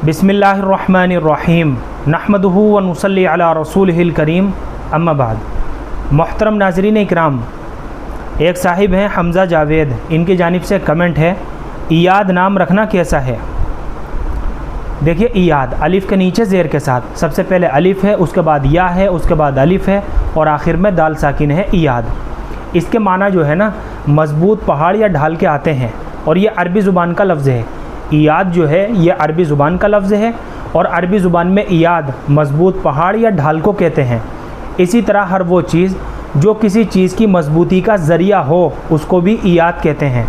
बिस्मिल्लाहिर्रहमानिर्रहीम नहमदुहु व नुसल्ली अला रसूलिहिल करीम अम्मा बाद। मोहतरम नाज़रीन इकराम, एक साहिब हैं हमज़ा जावेद, इनकी जानिब से कमेंट है, ईयाद नाम रखना कैसा है। देखिए, ईयाद अलिफ़ के नीचे ज़ेर के साथ, सबसे पहले अलिफ़ है, उसके बाद या है, उसके बाद अलिफ़ है और आखिर में दाल साकिन है, ईयाद। इसके माना जो है ना, मज़बूत पहाड़ या ढाल के आते हैं और ये अरबी ज़ुबान का लफ्ज़ है। ईयाद जो है ये अरबी ज़ुबान का लफ्ज़ है और अरबी ज़ुबान में ईयाद मज़बूत पहाड़ या ढाल को कहते हैं। इसी तरह हर वो चीज़ जो किसी चीज़ की मज़बूती का ज़रिया हो उसको भी ईयाद कहते हैं।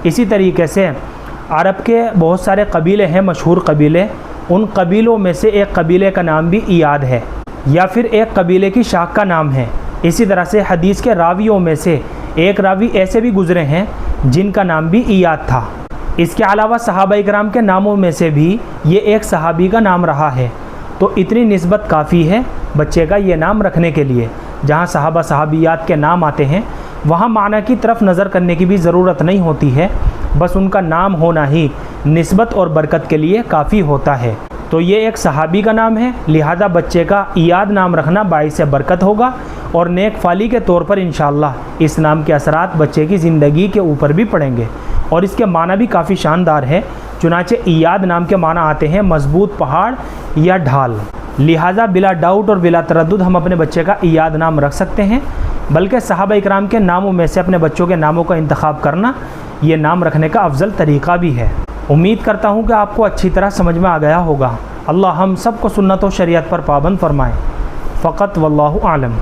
इसी तरीके से अरब के बहुत सारे कबीले हैं, मशहूर कबीले, उन कबीलों में से एक कबीले का नाम भी ईयाद है या फिर एक कबीले की शाख का नाम है। इसी तरह से हदीस के रावियों में से एक रावी ऐसे भी गुज़रे हैं जिनका नाम भी ईयाद था। इसके अलावा सहाबा इकराम के नामों में से भी ये एक सहाबी का नाम रहा है। तो इतनी निस्बत काफ़ी है बच्चे का ये नाम रखने के लिए। जहाँ सहाबा सहाबियात के नाम आते हैं वहाँ माना की तरफ नज़र करने की भी ज़रूरत नहीं होती है, बस उनका नाम होना ही निस्बत और बरकत के लिए काफ़ी होता है। तो ये एक सहाबी का नाम है, लिहाजा बच्चे का ईयाद नाम रखना बाइस बरकत होगा और नेक फाली के तौर पर इंशाअल्लाह इस नाम के असरात बच्चे की ज़िंदगी के ऊपर भी पड़ेंगे। और इसके माना भी काफ़ी शानदार है। चुनाचे ईयाद नाम के माना आते हैं मज़बूत पहाड़ या ढाल। लिहाजा बिला डाउट और बिला तरद्दुद हम अपने बच्चे का ईयाद नाम रख सकते हैं, बल्कि सहाबा इकराम के नामों में से अपने बच्चों के नामों का इंतखाब करना ये नाम रखने का अफजल तरीक़ा भी है। उम्मीद करता हूँ कि आपको अच्छी तरह समझ में आ गया होगा। अल्लाह हम सबको सुन्नत और शरीयत पर पाबंद फरमाए। फ़क़त वल्लाहु आलम।